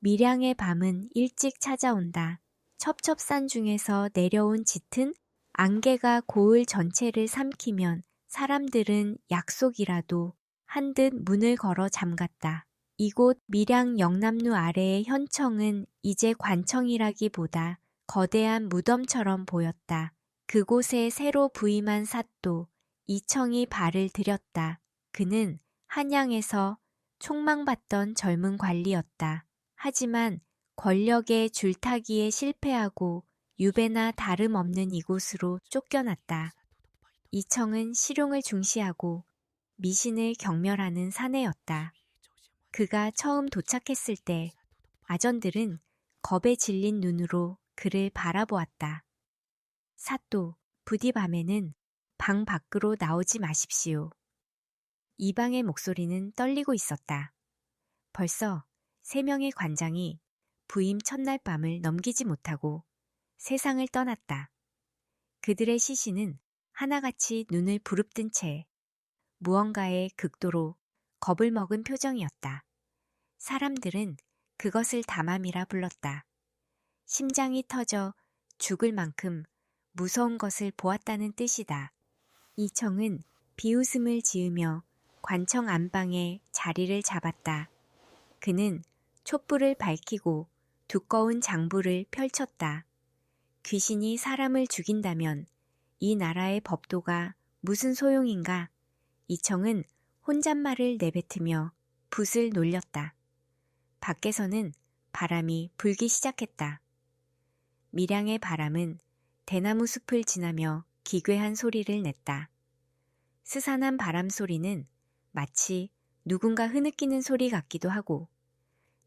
밀양의 밤은 일찍 찾아온다. 첩첩산 중에서 내려온 짙은 안개가 고을 전체를 삼키면 사람들은 약속이라도 한 듯 문을 걸어 잠갔다. 이곳 밀양 영남루 아래의 현청은 이제 관청이라기보다 거대한 무덤처럼 보였다. 그곳에 새로 부임한 사또 이청이 발을 들였다. 그는 한양에서 촉망받던 젊은 관리였다. 하지만 권력의 줄타기에 실패하고 유배나 다름없는 이곳으로 쫓겨났다. 이청은 실용을 중시하고 미신을 경멸하는 사내였다. 그가 처음 도착했을 때 아전들은 겁에 질린 눈으로 그를 바라보았다. 사또, 부디 밤에는 방 밖으로 나오지 마십시오. 이방의 목소리는 떨리고 있었다. 벌써 3명의 관장이 부임 첫날 밤을 넘기지 못하고 세상을 떠났다. 그들의 시신은 하나같이 눈을 부릅뜬 채 무언가에 극도로 겁을 먹은 표정이었다. 사람들은 그것을 담함이라 불렀다. 심장이 터져 죽을 만큼 무서운 것을 보았다는 뜻이다. 이청은 비웃음을 지으며 관청 안방에 자리를 잡았다. 그는 촛불을 밝히고 두꺼운 장부를 펼쳤다. 귀신이 사람을 죽인다면 이 나라의 법도가 무슨 소용인가? 이청은 혼잣말을 내뱉으며 붓을 놀렸다. 밖에서는 바람이 불기 시작했다. 밀양의 바람은 대나무 숲을 지나며 기괴한 소리를 냈다. 스산한 바람 소리는 마치 누군가 흐느끼는 소리 같기도 하고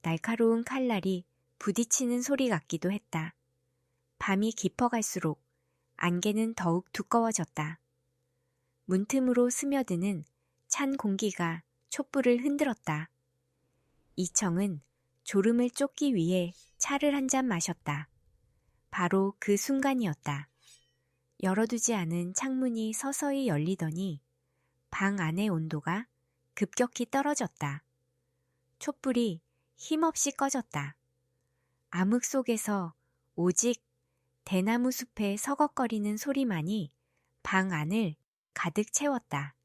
날카로운 칼날이 부딪히는 소리 같기도 했다. 밤이 깊어갈수록 안개는 더욱 두꺼워졌다. 문틈으로 스며드는 찬 공기가 촛불을 흔들었다. 이청은 졸음을 쫓기 위해 차를 한 잔 마셨다. 바로 그 순간이었다. 열어두지 않은 창문이 서서히 열리더니 방 안의 온도가 급격히 떨어졌다. 촛불이 힘없이 꺼졌다. 암흑 속에서 오직 대나무 숲의 서걱거리는 소리만이 방 안을 가득 채웠다.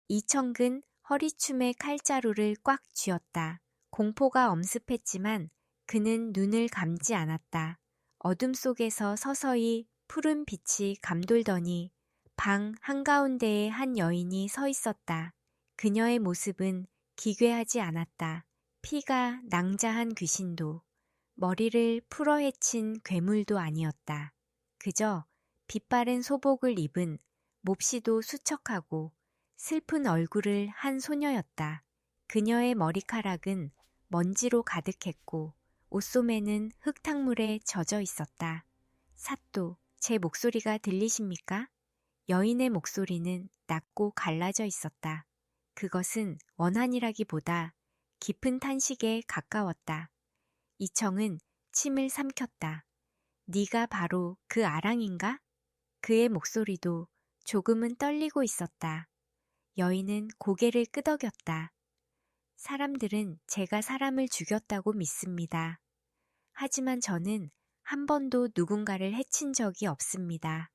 이청근 허리춤에 칼자루를 꽉 쥐었다. 공포가 엄습했지만 그는 눈을 감지 않았다. 어둠 속에서 서서히 푸른 빛이 감돌더니 방 한가운데에 한 여인이 서 있었다. 그녀의 모습은 기괴하지 않았다. 피가 낭자한 귀신도 머리를 풀어헤친 괴물도 아니었다. 그저 빛바랜 소복을 입은 몹시도 수척하고 슬픈 얼굴을 한 소녀였다. 그녀의 머리카락은 먼지로 가득했고 옷소매는 흙탕물에 젖어 있었다. 사또, 제 목소리가 들리십니까? 여인의 목소리는 낮고 갈라져 있었다. 그것은 원한이라기보다 깊은 탄식에 가까웠다. 이청은 침을 삼켰다. 네가 바로 그 아랑인가? 그의 목소리도 조금은 떨리고 있었다. 여인은 고개를 끄덕였다. 사람들은 제가 사람을 죽였다고 믿습니다. 하지만 저는 한 번도 누군가를 해친 적이 없습니다.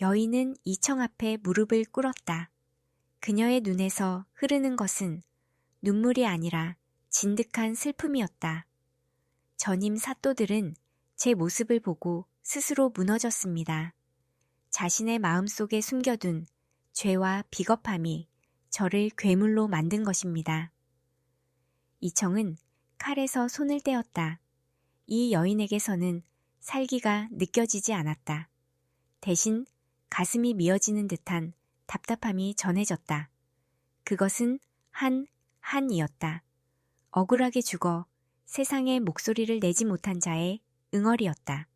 여인은 이청 앞에 무릎을 꿇었다. 그녀의 눈에서 흐르는 것은 눈물이 아니라 진득한 슬픔이었다. 전임 사또들은 제 모습을 보고 스스로 무너졌습니다. 자신의 마음속에 숨겨둔 죄와 비겁함이 저를 괴물로 만든 것입니다. 이청은 칼에서 손을 떼었다. 이 여인에게서는 살기가 느껴지지 않았다. 대신 가슴이 미어지는 듯한 답답함이 전해졌다. 그것은 한이었다. 억울하게 죽어 세상에 목소리를 내지 못한 자의 응어리였다.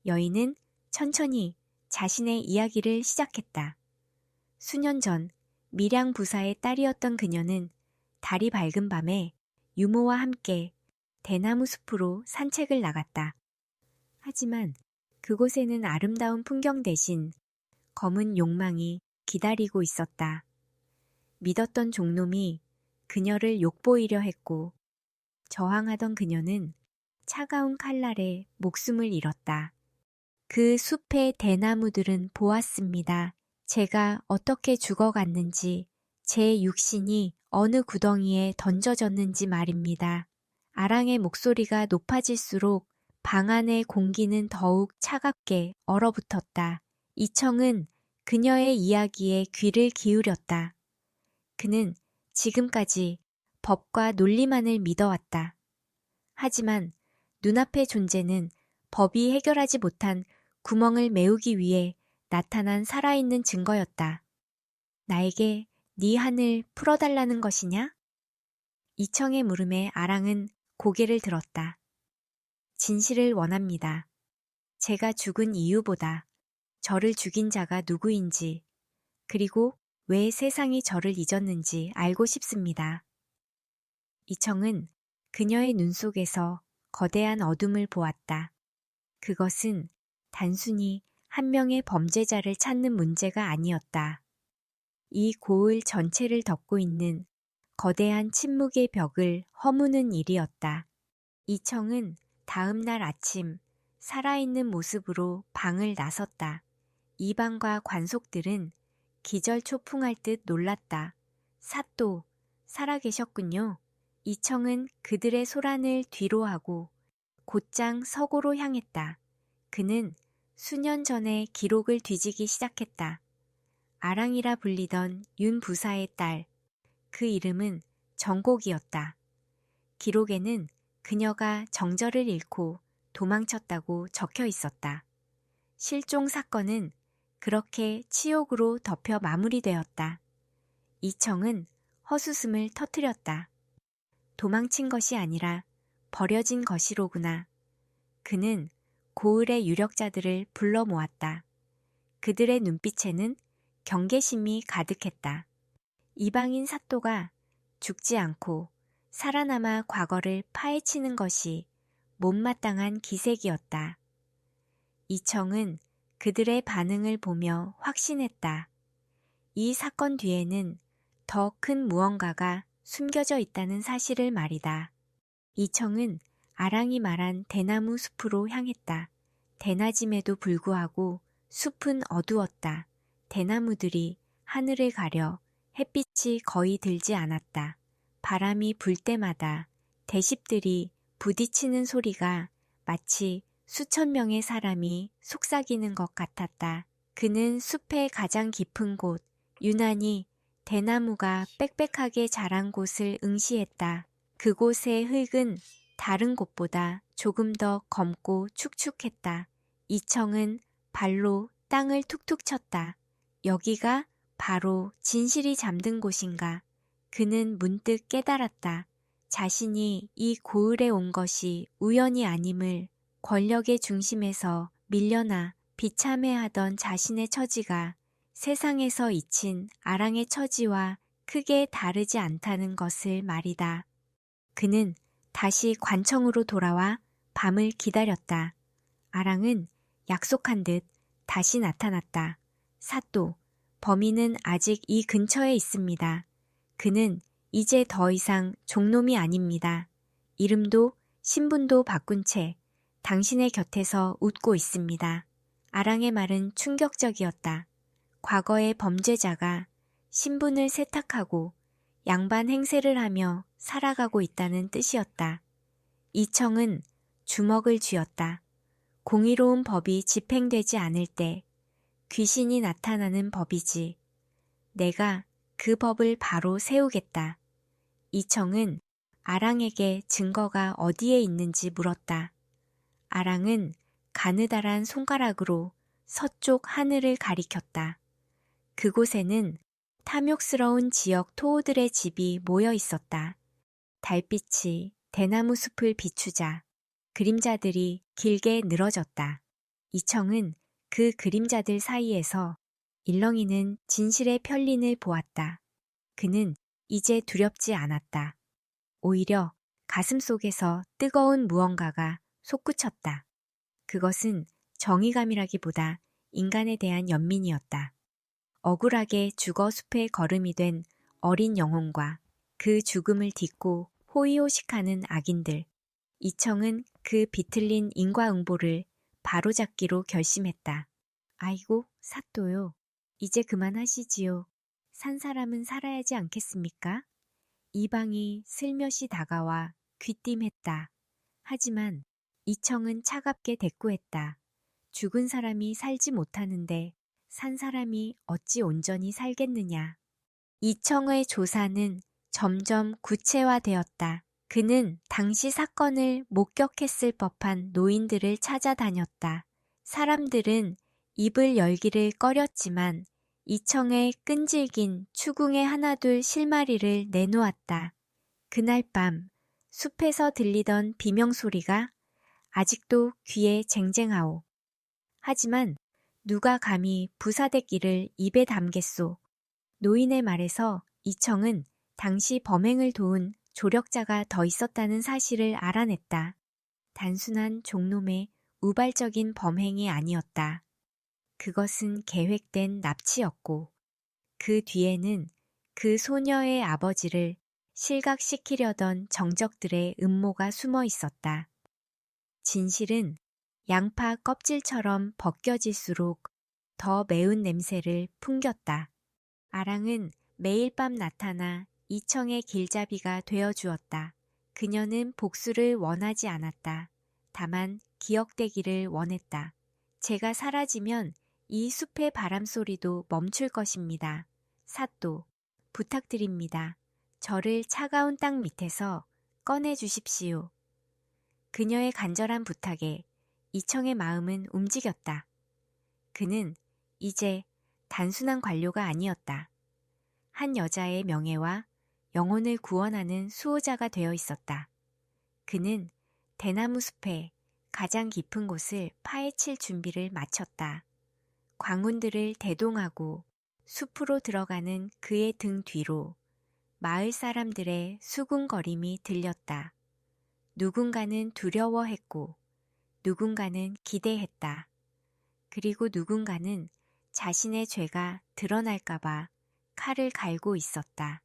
여인은 천천히 자신의 이야기를 시작했다. 수년 전 밀양 부사의 딸이었던 그녀는 달이 밝은 밤에 유모와 함께 대나무 숲으로 산책을 나갔다. 하지만 그곳에는 아름다운 풍경 대신 검은 욕망이 기다리고 있었다. 믿었던 종놈이 그녀를 욕보이려 했고 저항하던 그녀는 차가운 칼날에 목숨을 잃었다. 그 숲의 대나무들은 보았습니다. 제가 어떻게 죽어갔는지, 제 육신이 어느 구덩이에 던져졌는지 말입니다. 아랑의 목소리가 높아질수록 방 안의 공기는 더욱 차갑게 얼어붙었다. 이청은 그녀의 이야기에 귀를 기울였다. 그는 지금까지 법과 논리만을 믿어왔다. 하지만 눈앞의 존재는 법이 해결하지 못한 구멍을 메우기 위해 나타난 살아있는 증거였다. 나에게 네 한을 풀어달라는 것이냐? 이청의 물음에 아랑은 고개를 들었다. 진실을 원합니다. 제가 죽은 이유보다 저를 죽인 자가 누구인지, 그리고 왜 세상이 저를 잊었는지 알고 싶습니다. 이청은 그녀의 눈 속에서 거대한 어둠을 보았다. 그것은 단순히 한 명의 범죄자를 찾는 문제가 아니었다. 이 고을 전체를 덮고 있는 거대한 침묵의 벽을 허무는 일이었다. 이청은 다음 날 아침 살아있는 모습으로 방을 나섰다. 이방과 관속들은 기절초풍할 듯 놀랐다. 사또, 살아계셨군요. 이청은 그들의 소란을 뒤로하고 곧장 서고로 향했다. 그는 수년 전에 기록을 뒤지기 시작했다. 아랑이라 불리던 윤 부사의 딸, 그 이름은 정곡이었다. 기록에는 그녀가 정절을 잃고 도망쳤다고 적혀 있었다. 실종 사건은 그렇게 치욕으로 덮여 마무리되었다. 이청은 헛웃음을 터뜨렸다. 도망친 것이 아니라 버려진 것이로구나. 그는 고을의 유력자들을 불러 모았다. 그들의 눈빛에는 경계심이 가득했다. 이방인 사또가 죽지 않고 살아남아 과거를 파헤치는 것이 못마땅한 기색이었다. 이청은 그들의 반응을 보며 확신했다. 이 사건 뒤에는 더 큰 무언가가 숨겨져 있다는 사실을 말이다. 이청은 아랑이 말한 대나무 숲으로 향했다. 대낮임에도 불구하고 숲은 어두웠다. 대나무들이 하늘을 가려 햇빛이 거의 들지 않았다. 바람이 불 때마다 대십들이 부딪히는 소리가 마치 수천 명의 사람이 속삭이는 것 같았다. 그는 숲의 가장 깊은 곳, 유난히 대나무가 빽빽하게 자란 곳을 응시했다. 그곳의 흙은 다른 곳보다 조금 더 검고 축축했다. 이청은 발로 땅을 툭툭 쳤다. 여기가 바로 진실이 잠든 곳인가. 그는 문득 깨달았다. 자신이 이 고을에 온 것이 우연이 아님을, 권력의 중심에서 밀려나 비참해하던 자신의 처지가 세상에서 잊힌 아랑의 처지와 크게 다르지 않다는 것을 말이다. 그는 다시 관청으로 돌아와 밤을 기다렸다. 아랑은 약속한 듯 다시 나타났다. 사또, 범인은 아직 이 근처에 있습니다. 그는 이제 더 이상 종놈이 아닙니다. 이름도 신분도 바꾼 채 당신의 곁에서 웃고 있습니다. 아랑의 말은 충격적이었다. 과거의 범죄자가 신분을 세탁하고 양반 행세를 하며 살아가고 있다는 뜻이었다. 이청은 주먹을 쥐었다. 공의로운 법이 집행되지 않을 때 귀신이 나타나는 법이지. 내가 그 법을 바로 세우겠다. 이청은 아랑에게 증거가 어디에 있는지 물었다. 아랑은 가느다란 손가락으로 서쪽 하늘을 가리켰다. 그곳에는 탐욕스러운 지역 토호들의 집이 모여 있었다. 달빛이 대나무 숲을 비추자 그림자들이 길게 늘어졌다. 이청은 그 그림자들 사이에서 일렁이는 진실의 편린을 보았다. 그는 이제 두렵지 않았다. 오히려 가슴속에서 뜨거운 무언가가 솟구쳤다. 그것은 정의감이라기보다 인간에 대한 연민이었다. 억울하게 죽어 숲에 거름이 된 어린 영혼과 그 죽음을 딛고 호의호식하는 악인들. 이청은 그 비틀린 인과응보를 바로잡기로 결심했다. 아이고, 사또요. 이제 그만하시지요. 산 사람은 살아야지 않겠습니까? 이방이 슬며시 다가와 귀띔했다. 하지만 이청은 차갑게 대꾸했다. 죽은 사람이 살지 못하는데 산 사람이 어찌 온전히 살겠느냐. 이청의 조사는 점점 구체화되었다. 그는 당시 사건을 목격했을 법한 노인들을 찾아다녔다. 사람들은 입을 열기를 꺼렸지만 이청의 끈질긴 추궁의 하나둘 실마리를 내놓았다. 그날 밤 숲에서 들리던 비명소리가 아직도 귀에 쟁쟁하오. 하지만 누가 감히 부사대끼를 입에 담겠소. 노인의 말에서 이청은 당시 범행을 도운 조력자가 더 있었다는 사실을 알아냈다. 단순한 종놈의 우발적인 범행이 아니었다. 그것은 계획된 납치였고 그 뒤에는 그 소녀의 아버지를 실각시키려던 정적들의 음모가 숨어 있었다. 진실은 양파 껍질처럼 벗겨질수록 더 매운 냄새를 풍겼다. 아랑은 매일 밤 나타나 이청의 길잡이가 되어주었다. 그녀는 복수를 원하지 않았다. 다만 기억되기를 원했다. 제가 사라지면 이 숲의 바람소리도 멈출 것입니다. 사또, 부탁드립니다. 저를 차가운 땅 밑에서 꺼내주십시오. 그녀의 간절한 부탁에 이청의 마음은 움직였다. 그는 이제 단순한 관료가 아니었다. 한 여자의 명예와 영혼을 구원하는 수호자가 되어 있었다. 그는 대나무 숲의 가장 깊은 곳을 파헤칠 준비를 마쳤다. 광운들을 대동하고 숲으로 들어가는 그의 등 뒤로 마을 사람들의 수군거림이 들렸다. 누군가는 두려워했고 누군가는 기대했다. 그리고 누군가는 자신의 죄가 드러날까봐 칼을 갈고 있었다.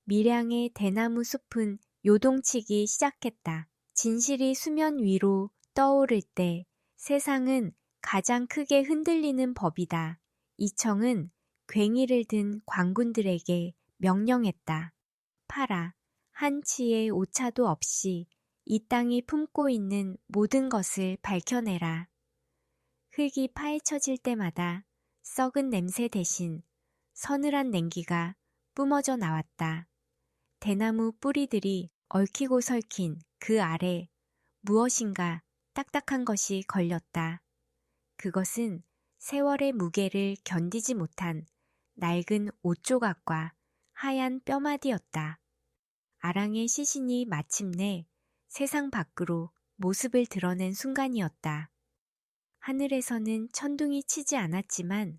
밀양의 대나무 숲은 요동치기 시작했다. 진실이 수면 위로 떠오를 때 세상은 가장 크게 흔들리는 법이다. 이청은 괭이를 든 광군들에게 명령했다. 파라, 한 치의 오차도 없이 이 땅이 품고 있는 모든 것을 밝혀내라. 흙이 파헤쳐질 때마다 썩은 냄새 대신 서늘한 냉기가 뿜어져 나왔다. 대나무 뿌리들이 얽히고 설킨 그 아래 무엇인가 딱딱한 것이 걸렸다. 그것은 세월의 무게를 견디지 못한 낡은 옷조각과 하얀 뼈마디였다. 아랑의 시신이 마침내 세상 밖으로 모습을 드러낸 순간이었다. 하늘에서는 천둥이 치지 않았지만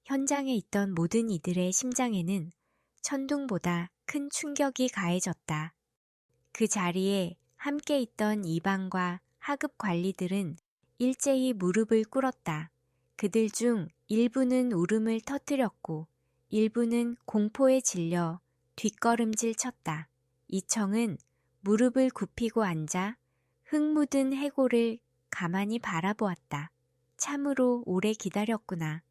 현장에 있던 모든 이들의 심장에는 천둥보다 큰 충격이 가해졌다. 그 자리에 함께 있던 이방과 하급 관리들은 일제히 무릎을 꿇었다. 그들 중 일부는 울음을 터뜨렸고 일부는 공포에 질려 뒷걸음질 쳤다. 이청은 무릎을 굽히고 앉아 흙 묻은 해골을 가만히 바라보았다. 참으로 오래 기다렸구나.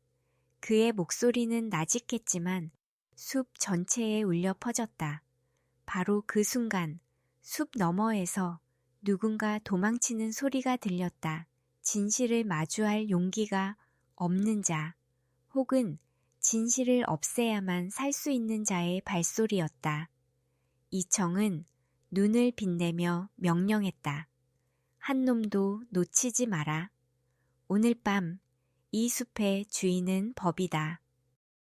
그의 목소리는 나직했지만 숲 전체에 울려 퍼졌다. 바로 그 순간 숲 너머에서 누군가 도망치는 소리가 들렸다. 진실을 마주할 용기가 없는 자, 혹은 진실을 없애야만 살 수 있는 자의 발소리였다. 이청은 눈을 빛내며 명령했다. 한 놈도 놓치지 마라. 오늘 밤 이 숲의 주인은 법이다.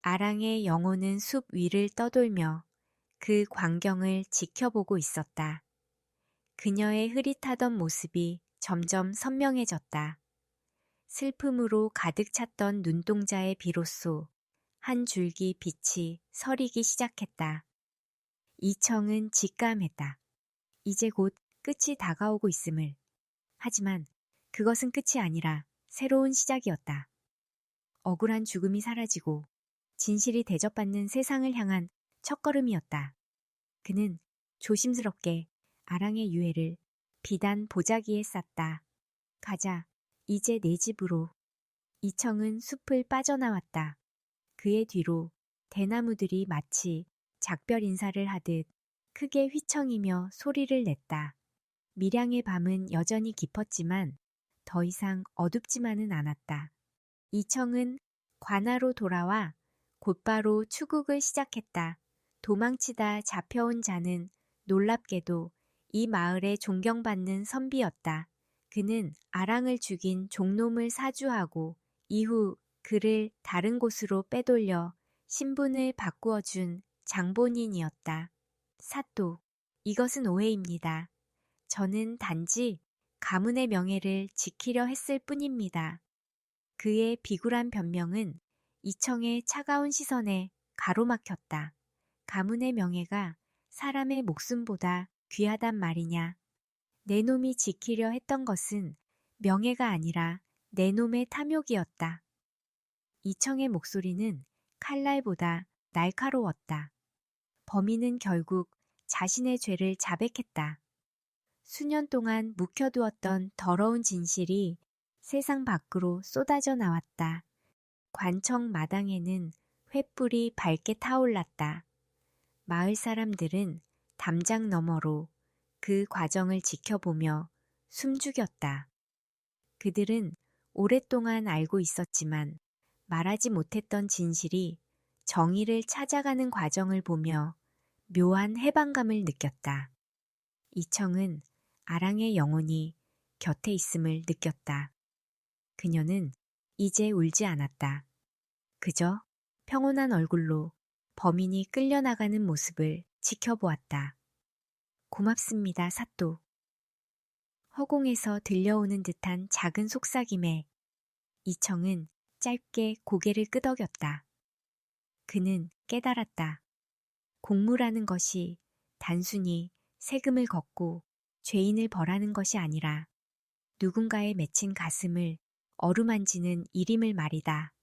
아랑의 영혼은 숲 위를 떠돌며 그 광경을 지켜보고 있었다. 그녀의 흐릿하던 모습이 점점 선명해졌다. 슬픔으로 가득 찼던 눈동자에 비로소 한 줄기 빛이 서리기 시작했다. 이청은 직감했다. 이제 곧 끝이 다가오고 있음을. 하지만 그것은 끝이 아니라 새로운 시작이었다. 억울한 죽음이 사라지고 진실이 대접받는 세상을 향한 첫걸음이었다. 그는 조심스럽게 아랑의 유해를 비단 보자기에 쌌다. 가자. 이제 내 집으로. 이청은 숲을 빠져나왔다. 그의 뒤로 대나무들이 마치 작별 인사를 하듯 크게 휘청이며 소리를 냈다. 밀양의 밤은 여전히 깊었지만 더 이상 어둡지만은 않았다. 이청은 관아로 돌아와 곧바로 추국을 시작했다. 도망치다 잡혀온 자는 놀랍게도 이 마을에 존경받는 선비였다. 그는 아랑을 죽인 종놈을 사주하고 이후 그를 다른 곳으로 빼돌려 신분을 바꾸어 준 장본인이었다. 사또, 이것은 오해입니다. 저는 단지 가문의 명예를 지키려 했을 뿐입니다. 그의 비굴한 변명은 이청의 차가운 시선에 가로막혔다. 가문의 명예가 사람의 목숨보다 귀하단 말이냐. 내 놈이 지키려 했던 것은 명예가 아니라 내 놈의 탐욕이었다. 이청의 목소리는 칼날보다 날카로웠다. 범인은 결국 자신의 죄를 자백했다. 수년 동안 묵혀두었던 더러운 진실이 세상 밖으로 쏟아져 나왔다. 관청 마당에는 횃불이 밝게 타올랐다. 마을 사람들은 담장 너머로 그 과정을 지켜보며 숨죽였다. 그들은 오랫동안 알고 있었지만 말하지 못했던 진실이 정의를 찾아가는 과정을 보며 묘한 해방감을 느꼈다. 이청은 아랑의 영혼이 곁에 있음을 느꼈다. 그녀는 이제 울지 않았다. 그저 평온한 얼굴로 범인이 끌려나가는 모습을 지켜보았다. 고맙습니다, 사또. 허공에서 들려오는 듯한 작은 속삭임에 이청은 짧게 고개를 끄덕였다. 그는 깨달았다. 공무라는 것이 단순히 세금을 걷고 죄인을 벌하는 것이 아니라 누군가의 맺힌 가슴을 어루만지는 일임을 말이다.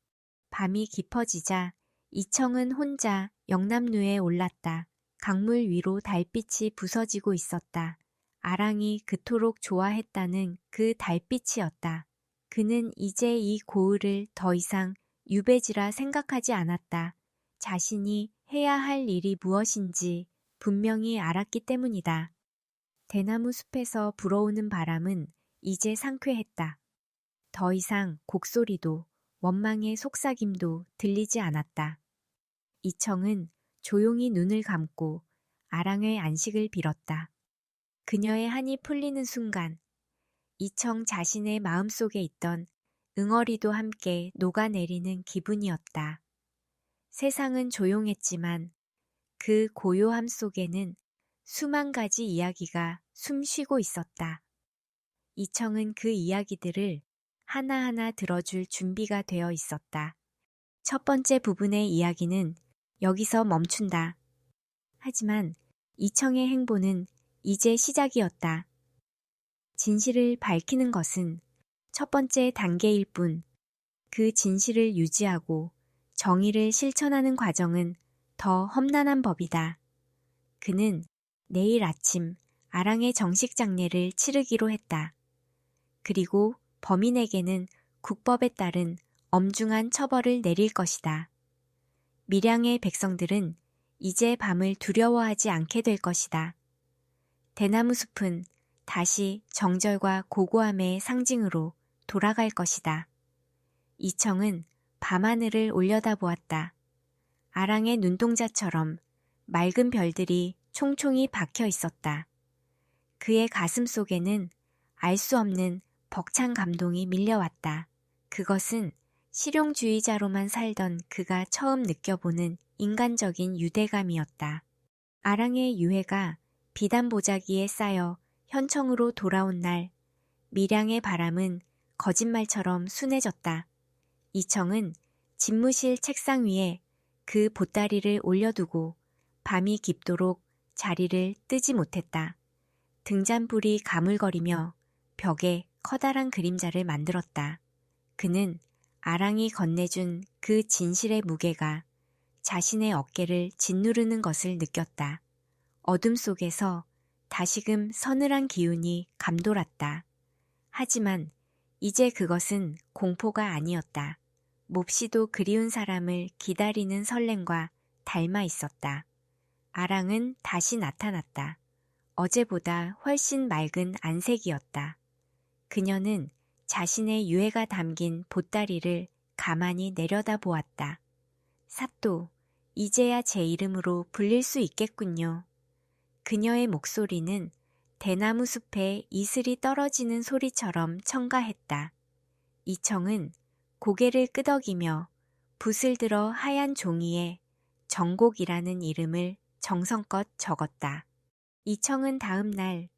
밤이 깊어지자 이청은 혼자 영남루에 올랐다. 강물 위로 달빛이 부서지고 있었다. 아랑이 그토록 좋아했다는 그 달빛이었다. 그는 이제 이 고을을 더 이상 유배지라 생각하지 않았다. 자신이 해야 할 일이 무엇인지 분명히 알았기 때문이다. 대나무 숲에서 불어오는 바람은 이제 상쾌했다. 더 이상 곡소리도 원망의 속삭임도 들리지 않았다. 이청은 조용히 눈을 감고 아랑의 안식을 빌었다. 그녀의 한이 풀리는 순간 이청 자신의 마음속에 있던 응어리도 함께 녹아내리는 기분이었다. 세상은 조용했지만 그 고요함 속에는 수만 가지 이야기가 숨쉬고 있었다. 이청은 그 이야기들을 하나하나 들어줄 준비가 되어 있었다. 첫 번째 부분의 이야기는 여기서 멈춘다. 하지만 이청의 행보는 이제 시작이었다. 진실을 밝히는 것은 첫 번째 단계일 뿐, 그 진실을 유지하고 정의를 실천하는 과정은 더 험난한 법이다. 그는 내일 아침 아랑의 정식 장례를 치르기로 했다. 그리고 범인에게는 국법에 따른 엄중한 처벌을 내릴 것이다. 밀양의 백성들은 이제 밤을 두려워하지 않게 될 것이다. 대나무 숲은 다시 정절과 고고함의 상징으로 돌아갈 것이다. 이청은 밤하늘을 올려다보았다. 아랑의 눈동자처럼 맑은 별들이 총총히 박혀 있었다. 그의 가슴 속에는 알 수 없는 벅찬 감동이 밀려왔다. 그것은 실용주의자로만 살던 그가 처음 느껴보는 인간적인 유대감이었다. 아랑의 유해가 비단 보자기에 쌓여 현청으로 돌아온 날, 밀양의 바람은 거짓말처럼 순해졌다. 이청은 집무실 책상 위에 그 보따리를 올려두고 밤이 깊도록 자리를 뜨지 못했다. 등잔불이 가물거리며 벽에 커다란 그림자를 만들었다. 그는 아랑이 건네준 그 진실의 무게가 자신의 어깨를 짓누르는 것을 느꼈다. 어둠 속에서 다시금 서늘한 기운이 감돌았다. 하지만 이제 그것은 공포가 아니었다. 몹시도 그리운 사람을 기다리는 설렘과 닮아 있었다. 아랑은 다시 나타났다. 어제보다 훨씬 맑은 안색이었다. 그녀는 자신의 유해가 담긴 보따리를 가만히 내려다보았다. 사또, 이제야 제 이름으로 불릴 수 있겠군요. 그녀의 목소리는 대나무 숲에 이슬이 떨어지는 소리처럼 청가했다. 이청은 고개를 끄덕이며 붓을 들어 하얀 종이에 정곡이라는 이름을 정성껏 적었다. 이청은 다음 날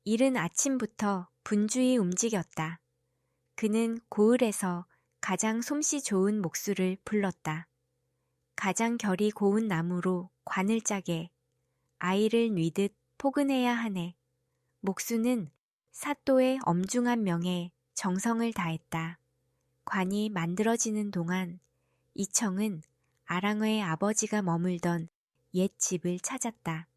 이른 아침부터 분주히 움직였다. 그는 고을에서 가장 솜씨 좋은 목수를 불렀다. 가장 결이 고운 나무로 관을 짜게 아이를 뉘듯 포근해야 하네. 목수는 사또의 엄중한 명에 정성을 다했다. 관이 만들어지는 동안 이청은 아랑의 아버지가 머물던 옛 집을 찾았다.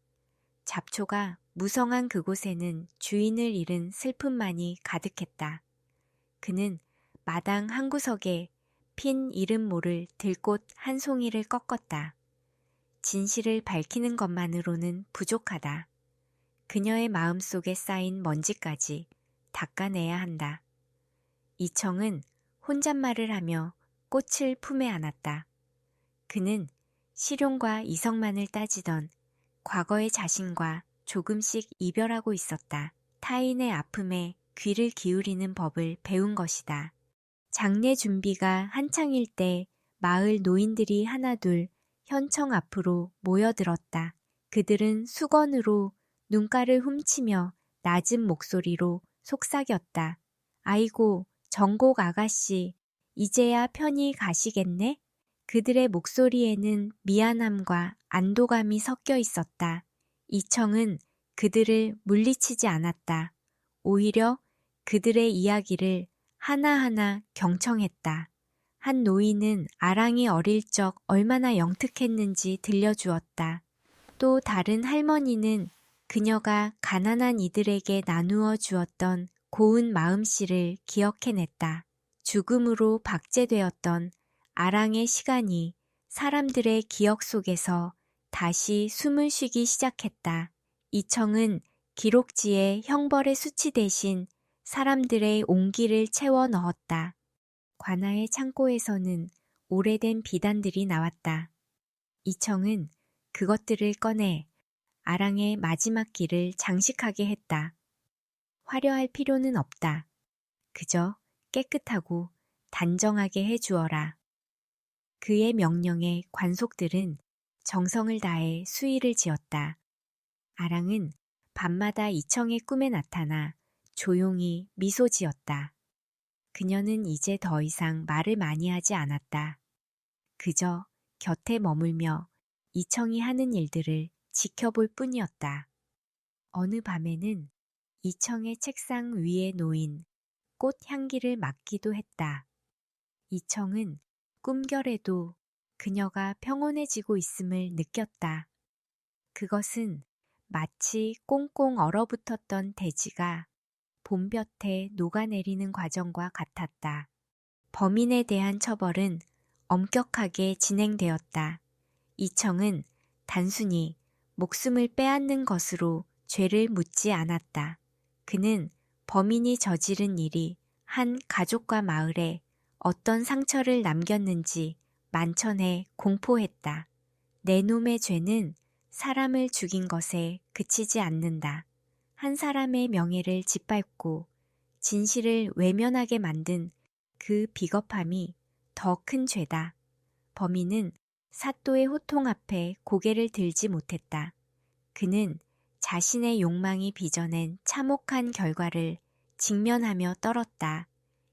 잡초가 무성한 그곳에는 주인을 잃은 슬픔만이 가득했다. 그는 마당 한 구석에 핀 이름 모를 들꽃 한 송이를 꺾었다. 진실을 밝히는 것만으로는 부족하다. 그녀의 마음속에 쌓인 먼지까지 닦아내야 한다. 이청은 혼잣말을 하며 꽃을 품에 안았다. 그는 실용과 이성만을 따지던 과거의 자신과 조금씩 이별하고 있었다. 타인의 아픔에 귀를 기울이는 법을 배운 것이다. 장례 준비가 한창일 때 마을 노인들이 하나둘 현청 앞으로 모여들었다. 그들은 수건으로 눈가를 훔치며 낮은 목소리로 속삭였다. 아이고, 정곡 아가씨, 이제야 편히 가시겠네? 그들의 목소리에는 미안함과 안도감이 섞여 있었다. 이청은 그들을 물리치지 않았다. 오히려 그들의 이야기를 하나하나 경청했다. 한 노인은 아랑이 어릴 적 얼마나 영특했는지 들려주었다. 또 다른 할머니는 그녀가 가난한 이들에게 나누어 주었던 고운 마음씨를 기억해냈다. 죽음으로 박제되었던 아랑의 시간이 사람들의 기억 속에서 다시 숨을 쉬기 시작했다. 이청은 기록지에 형벌의 수치 대신 사람들의 온기를 채워 넣었다. 관아의 창고에서는 오래된 비단들이 나왔다. 이청은 그것들을 꺼내 아랑의 마지막 길을 장식하게 했다. 화려할 필요는 없다. 그저 깨끗하고 단정하게 해주어라. 그의 명령에 관속들은 정성을 다해 수의를 지었다. 아랑은 밤마다 이청의 꿈에 나타나 조용히 미소 지었다. 그녀는 이제 더 이상 말을 많이 하지 않았다. 그저 곁에 머물며 이청이 하는 일들을 지켜볼 뿐이었다. 어느 밤에는 이청의 책상 위에 놓인 꽃 향기를 맡기도 했다. 이청은 꿈결에도 그녀가 평온해지고 있음을 느꼈다. 그것은 마치 꽁꽁 얼어붙었던 대지가 봄볕에 녹아내리는 과정과 같았다. 범인에 대한 처벌은 엄격하게 진행되었다. 이청은 단순히 목숨을 빼앗는 것으로 죄를 묻지 않았다. 그는 범인이 저지른 일이 한 가족과 마을에 어떤 상처를 남겼는지 만천해 공포했다. 내 놈의 죄는 사람을 죽인 것에 그치지 않는다. 한 사람의 명예를 짓밟고 진실을 외면하게 만든 그 비겁함이 더 큰 죄다. 범인은 사또의 호통 앞에 고개를 들지 못했다. 그는 자신의 욕망이 빚어낸 참혹한 결과를 직면하며 떨었다.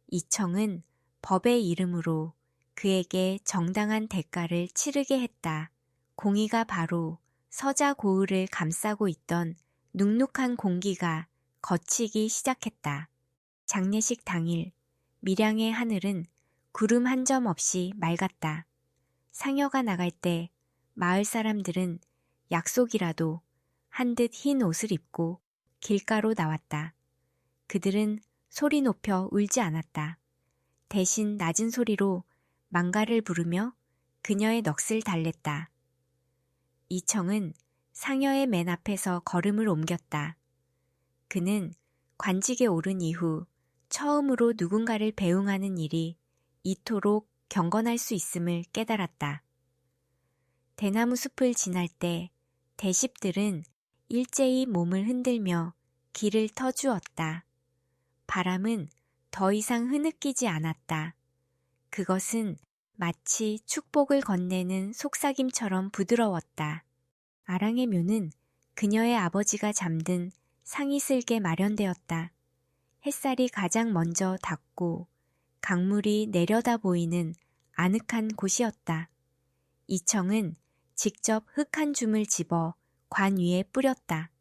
이청은 법의 이름으로 그에게 정당한 대가를 치르게 했다. 공의가 바로 서자 고을을 감싸고 있던 눅눅한 공기가 걷히기 시작했다. 장례식 당일 밀양의 하늘은 구름 한 점 없이 맑았다. 상여가 나갈 때 마을 사람들은 약속이라도 한 듯 흰 옷을 입고 길가로 나왔다. 그들은 소리 높여 울지 않았다. 대신 낮은 소리로 망가를 부르며 그녀의 넋을 달랬다. 이청은 상여의 맨 앞에서 걸음을 옮겼다. 그는 관직에 오른 이후 처음으로 누군가를 배웅하는 일이 이토록 경건할 수 있음을 깨달았다. 대나무 숲을 지날 때 대십들은 일제히 몸을 흔들며 길을 터주었다. 바람은 더 이상 흐느끼지 않았다. 그것은 마치 축복을 건네는 속삭임처럼 부드러웠다. 아랑의 묘는 그녀의 아버지가 잠든 상이슬게 마련되었다. 햇살이 가장 먼저 닿고 강물이 내려다 보이는 아늑한 곳이었다. 이청은 직접 흙 한 줌을 집어 관 위에 뿌렸다.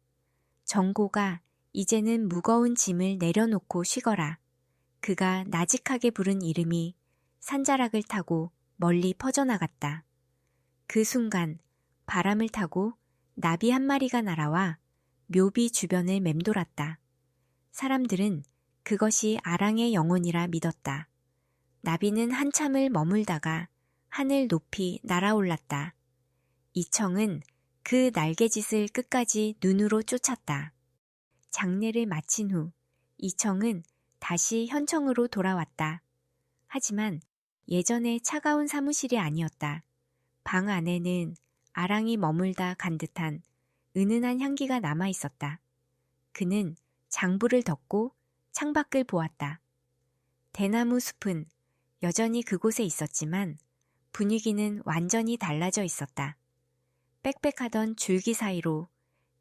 정고가 이제는 무거운 짐을 내려놓고 쉬거라. 그가 나직하게 부른 이름이 산자락을 타고 멀리 퍼져나갔다. 그 순간 바람을 타고 나비 한 마리가 날아와 묘비 주변을 맴돌았다. 사람들은 그것이 아랑의 영혼이라 믿었다. 나비는 한참을 머물다가 하늘 높이 날아올랐다. 이청은 그 날개짓을 끝까지 눈으로 쫓았다. 장례를 마친 후 이청은 다시 현청으로 돌아왔다. 하지만 예전의 차가운 사무실이 아니었다. 방 안에는 아랑이 머물다 간 듯한 은은한 향기가 남아 있었다. 그는 장부를 덮고 창밖을 보았다. 대나무 숲은 여전히 그곳에 있었지만 분위기는 완전히 달라져 있었다. 빽빽하던 줄기 사이로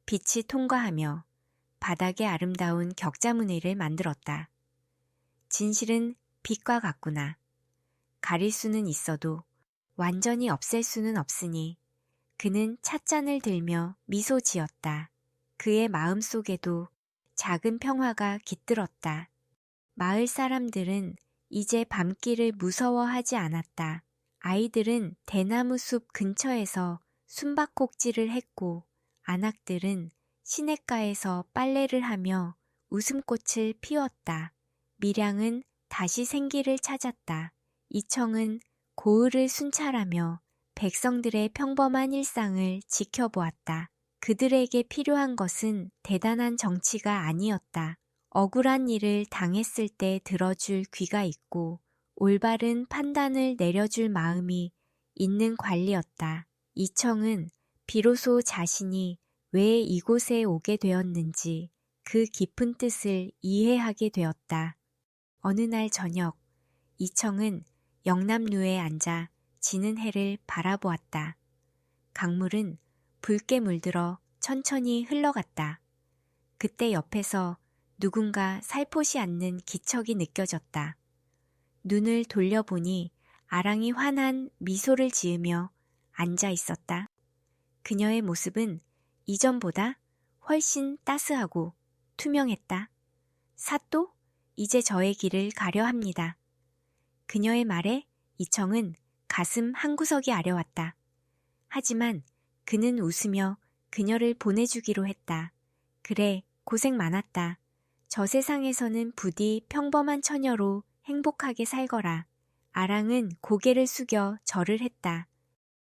빛이 통과하며 바닥에 아름다운 격자무늬를 만들었다. 진실은 빛과 같구나. 가릴 수는 있어도 완전히 없앨 수는 없으니 그는 찻잔을 들며 미소 지었다. 그의 마음 속에도 작은 평화가 깃들었다. 마을 사람들은 이제 밤길을 무서워하지 않았다. 아이들은 대나무 숲 근처에서 숨바꼭질을 했고 안악들은 시냇가에서 빨래를 하며 웃음꽃을 피웠다. 밀양은 다시 생기를 찾았다. 이청은 고을을 순찰하며 백성들의 평범한 일상을 지켜보았다. 그들에게 필요한 것은 대단한 정치가 아니었다. 억울한 일을 당했을 때 들어줄 귀가 있고 올바른 판단을 내려줄 마음이 있는 관리였다. 이청은 비로소 자신이 왜 이곳에 오게 되었는지 그 깊은 뜻을 이해하게 되었다. 어느 날 저녁, 이청은 영남루에 앉아 지는 해를 바라보았다. 강물은 붉게 물들어 천천히 흘러갔다. 그때 옆에서 누군가 살포시 않는 기척이 느껴졌다. 눈을 돌려보니 아랑이 환한 미소를 지으며 앉아 있었다. 그녀의 모습은 이전보다 훨씬 따스하고 투명했다. 사또, 이제 저의 길을 가려 합니다. 그녀의 말에 이청은 가슴 한구석이 아려왔다. 하지만 그는 웃으며 그녀를 보내주기로 했다. 그래, 고생 많았다. 저 세상에서는 부디 평범한 처녀로 행복하게 살거라. 아랑은 고개를 숙여 절을 했다.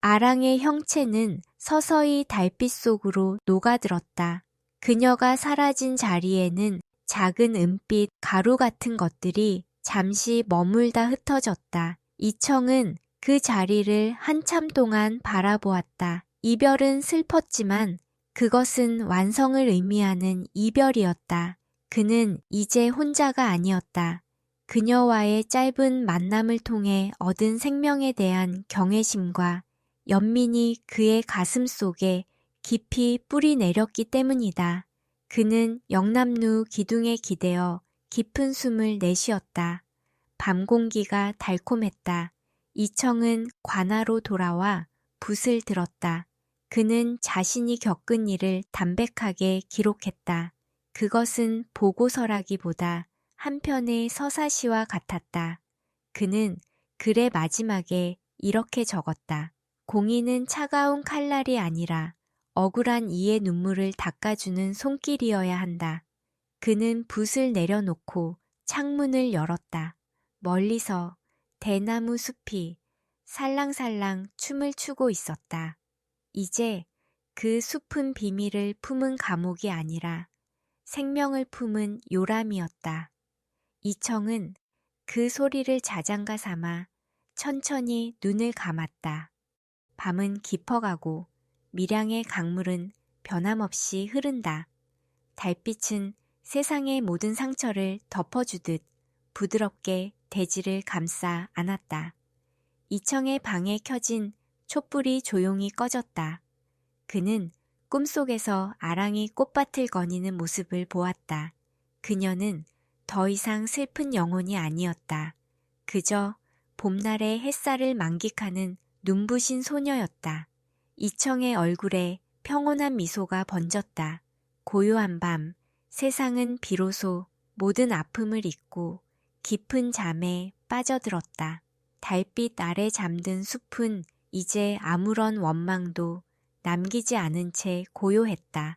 아랑의 형체는 서서히 달빛 속으로 녹아들었다. 그녀가 사라진 자리에는 작은 은빛 가루 같은 것들이 잠시 머물다 흩어졌다. 이청은 그 자리를 한참 동안 바라보았다. 이별은 슬펐지만 그것은 완성을 의미하는 이별이었다. 그는 이제 혼자가 아니었다. 그녀와의 짧은 만남을 통해 얻은 생명에 대한 경외심과 연민이 그의 가슴 속에 깊이 뿌리 내렸기 때문이다. 그는 영남루 기둥에 기대어 깊은 숨을 내쉬었다. 밤 공기가 달콤했다. 이청은 관아로 돌아와 붓을 들었다. 그는 자신이 겪은 일을 담백하게 기록했다. 그것은 보고서라기보다 한 편의 서사시와 같았다. 그는 글의 마지막에 이렇게 적었다. 공의는 차가운 칼날이 아니라 억울한 이의 눈물을 닦아주는 손길이어야 한다. 그는 붓을 내려놓고 창문을 열었다. 멀리서 대나무 숲이 살랑살랑 춤을 추고 있었다. 이제 그 숲은 비밀을 품은 감옥이 아니라 생명을 품은 요람이었다. 이청은 그 소리를 자장가 삼아 천천히 눈을 감았다. 밤은 깊어가고 밀양의 강물은 변함없이 흐른다. 달빛은 세상의 모든 상처를 덮어주듯 부드럽게 대지를 감싸 안았다. 이청의 방에 켜진 촛불이 조용히 꺼졌다. 그는 꿈속에서 아랑이 꽃밭을 거니는 모습을 보았다. 그녀는 더 이상 슬픈 영혼이 아니었다. 그저 봄날의 햇살을 만끽하는 눈부신 소녀였다. 이청의 얼굴에 평온한 미소가 번졌다. 고요한 밤, 세상은 비로소 모든 아픔을 잊고 깊은 잠에 빠져들었다. 달빛 아래 잠든 숲은 이제 아무런 원망도 남기지 않은 채 고요했다.